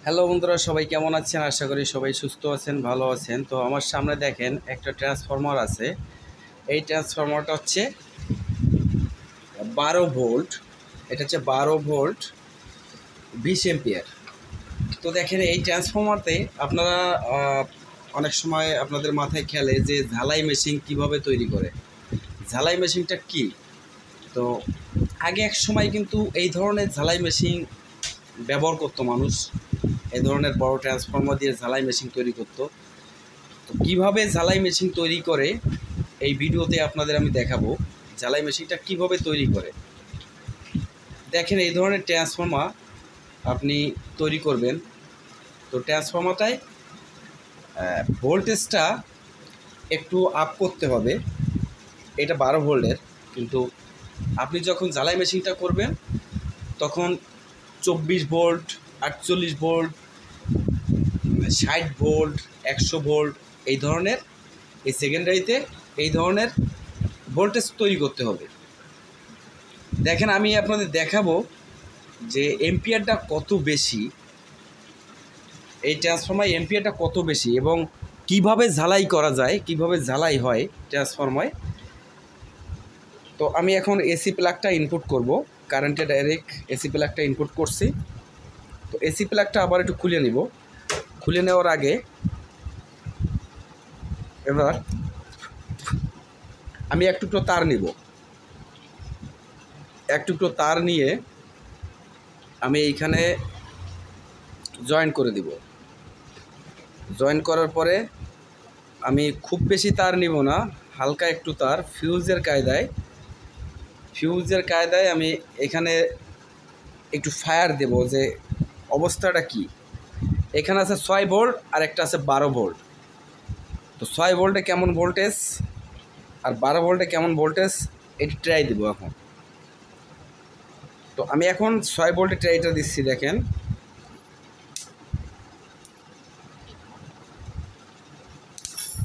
Hello বন্ধুরা, সবাই কেমন আছেন? আশা করি সবাই সুস্থ আছেন, ভালো আছেন। তো আমার সামনে দেখেন একটা ট্রান্সফরমার আছে। এই ট্রান্সফরমারটা হচ্ছে 12 ভোল্ট। এটা হচ্ছে 12 ভোল্ট 20 এম্পিয়ার। তো দেখেন এই ট্রান্সফরমারতে আপনারা অনেক সময় আপনাদের মাথায় খেলে যে ঝালাই মেশিন কিভাবে তৈরি করে। ঝালাই মেশিনটা কি? তো আগে এক সময় কিন্তু এই ধরনের ঝালাই মেশিন ব্যবহার করতো মানুষ। এই ধরনের বড় ট্রান্সফরমার দিয়ে ঝালাই মেশিন তৈরি করতো। তো কীভাবে ঝালাই মেশিন তৈরি করে এই ভিডিওতে আপনাদের আমি দেখাবো। ঝালাই মেশিনটা কিভাবে তৈরি করে। দেখেন এই ধরনের ট্রান্সফরমার আপনি তৈরি করবেন। তো ট্রান্সফরমারটায় ভোল্টেজটা একটু আপ করতে হবে। এটা 12 ভোল্টের, কিন্তু আপনি যখন ঝালাই মেশিনটা করবেন তখন 24 ভোল্ট, 48 ভোল্ট, 60 ভোল্ট, 100 ভোল্ট এই ধরনের, এই সেকেন্ডারিতে এই ধরনের ভোল্টেজ তৈরি করতে হবে। দেখেন আমি আপনাদের দেখাবো যে এম্পিয়ারটা কত বেশি, এই ট্রান্সফরমার এম্পিয়ারটা কত বেশি এবং কিভাবে ঝালাই করা যায়, কিভাবে ঝালাই হয় ট্রান্সফরমায়। তো আমি এখন এসি প্লাগটা ইনপুট করব, কারেন্টে ডাইরেক্ট এসি প্লাগটা ইনপুট করছি। তো এসি প্লাগটা আবার একটু খুলে নিব। খুলে নেওয়ার আগে এবার আমি একটু তার নিব। একটু তার নিয়ে আমি এইখানে জয়েন করে দিব। জয়েন করার পরে আমি খুব বেশি তার নিব না, হালকা একটু তার ফিউজের কায়দায় আমি এখানে একটু ফায়ার দেব যে অবস্থাটা কি। এখানে আছে 6 ভোল্ট আর একটা আছে 12 ভোল্ট। তো 6 ভোল্টে কেমন ভোল্টেজ আর 12 ভোল্টে কেমন ভোল্টেজ এটি ট্রাই দেব এখন। তো আমি এখন 6 ভোল্টে ট্রাইটা দিচ্ছি। দেখেন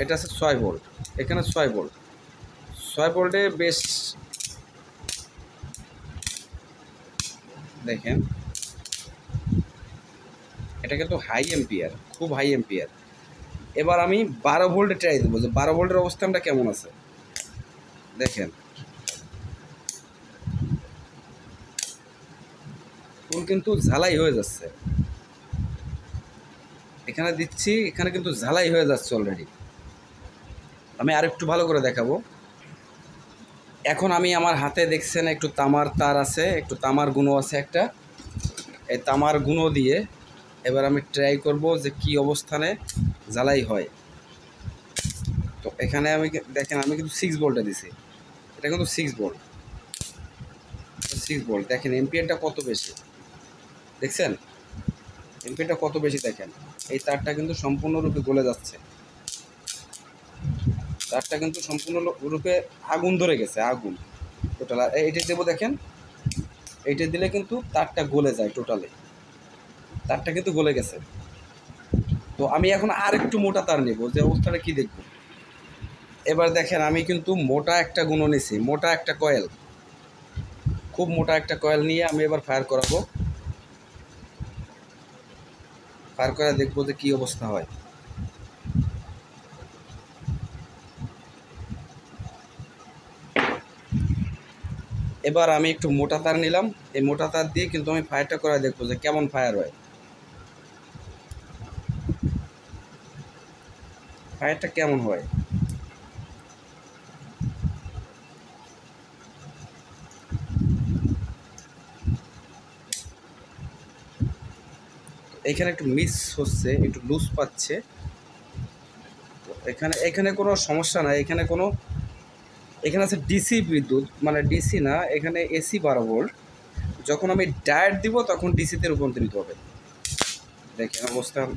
এটা আছে 6 ভোল্ট, এখানে 6 ভোল্ট। 6 ভোল্টে বেশ দেখেন এটা কিন্তু হাই এম্পিয়ার, খুব হাই এম্পিয়ার। এবার আমি 12 ভোল্টে ট্রাই দেবো যে 12 ভোল্টের অবস্থানটা কেমন আছে। দেখেন ফুল কিন্তু ঝালাই হয়ে যাচ্ছে। এখানে দিচ্ছি, এখানে কিন্তু ঝালাই হয়ে যাচ্ছে অলরেডি। আমি আরেকটু ভালো করে দেখাবো। এখন আমি আমার হাতে দেখছেন একটু তামার তার আছে, একটু তামার গুঁড়ো আছে একটা। এই তামার গুঁড়ো দিয়ে এবার আমি ট্রাই করব যে কি অবস্থানে জ্বালাই হয়। তো এখানে আমি দেখেন আমি কিন্তু 6 ভোল্টে দিছি। এটা কিন্তু 6 ভোল্ট। দেখেন এম্পিয়ারটা কত বেশি, দেখছেন এম্পিয়ারটা কত বেশি। দেখেন এই তারটা কিন্তু সম্পূর্ণরূপে গলে যাচ্ছে। তারটা কিন্তু সম্পূর্ণরূপে আগুন ধরে গেছে, আগুন টোটাল। এইটা দেবো, দেখেন এইটা দিলে কিন্তু তারটা গলে যায় টোটালি। তারটা কিন্তু গলে গেছে। তো আমি এখন আর একটু মোটা তার নেব, যে অবস্থাটা কি দেখব। এবার দেখেন আমি কিন্তু মোটা একটা গুঁড়ো নিছি, মোটা একটা কয়েল, খুব মোটা একটা কয়েল নিয়ে আমি এবার ফায়ার করাবো। ফায়ার করে দেখবো যে কী অবস্থা হয়। এবার আমি একটু মোটা তার নিলাম। এই মোটা তার দিয়ে কিন্তু আমি ফায়ারটা করে দেখবো যে কেমন ফায়ার হয়, ফায়ারটা কেমন হয়। এখানে একটু মিস হচ্ছে, একটু লুজ পাচ্ছে। এখানে কোনো সমস্যা নাই। এখানে আছে ডিসি বিদ্যুৎ, মানে ডিসি না, এখানে এসি 12 ভোল্ট। যখন আমি ডায়েট দিব তখন ডিসিতে রূপান্তরিত হবে। দেখেন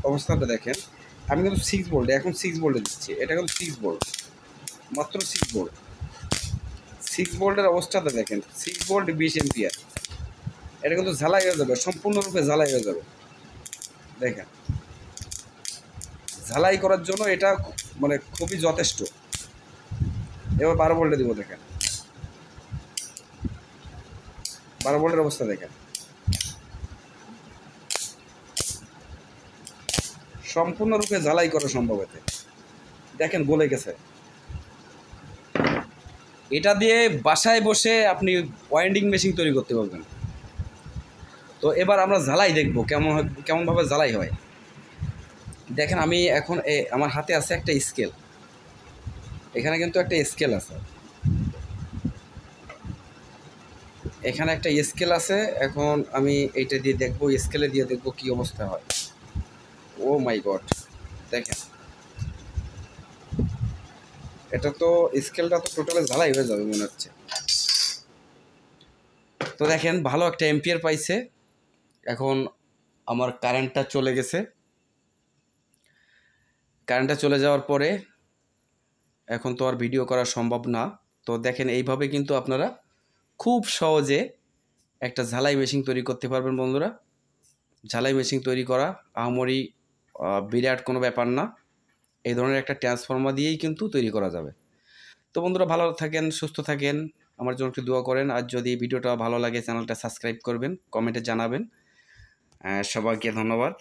অবস্থাটা দেখেন। আমি কিন্তু 6 ভোল্টে, এখন 6 ভোল্টে দিচ্ছি। এটা কিন্তু 6 ভোল্ট, মাত্র 6 ভোল্ট। 6 ভোল্টের অবস্থাটা দেখেন, 6 ভোল্ট 20 এম্পিয়ার। এটা কিন্তু ঝালাই হয়ে যাবে, সম্পূর্ণরূপে ঝালাই হয়ে যাবে। দেখেন ঝালাই করার জন্য এটা মানে খুবই যথেষ্ট। এবার 12 ভোল্টে দিব। দেখেন 12 ভোল্টের অবস্থা দেখেন। সম্পূর্ণরূপে ঝালাই করা সম্ভব। এতে দেখেন গলে গেছে। এটা দিয়ে বাসায় বসে আপনি ওয়াইন্ডিং মেশিন তৈরি করতে পারবেন। তো এবার আমরা ঝালাই দেখব কেমনভাবে ঝালাই হয়। দেখেন আমি এখন আমার হাতে আছে একটা স্কেল, এখানে কিন্তু একটা স্কেল আছে, এখানে একটা স্কেল আছে। এখন আমি এইটা দিয়ে দেখব, স্কেলে দিয়ে দেখব কি অবস্থা হয়। ও মাই গড, দেখেন এটা তো স্কেলটা তো টোটালি ঝালাই হয়ে যাবে মনে হচ্ছে। তো দেখেন ভালো একটা এম্পিয়ার পাইছে। এখন আমার কারেন্টটা চলে গেছে। কারেন্টটা চলে যাওয়ার পরে এখন তো আর ভিডিও করা সম্ভব না। তো দেখেন এইভাবে কিন্তু আপনারা খুব সহজে একটা ঝালাই মেশিন তৈরি করতে পারবেন বন্ধুরা। ঝালাই মেশিন তৈরি করা আহামরি বিরাট কোনো ব্যাপার না। এই ধরনের একটা ট্রান্সফর্মার দিয়েই কিন্তু তৈরি করা যাবে। তো বন্ধুরা ভালো থাকেন, সুস্থ থাকেন, আমার জন্য একটু দোয়া করেন। আর যদি ভিডিওটা ভালো লাগে চ্যানেলটা সাবস্ক্রাইব করবেন, কমেন্টে জানাবেন। সবাইকে ধন্যবাদ।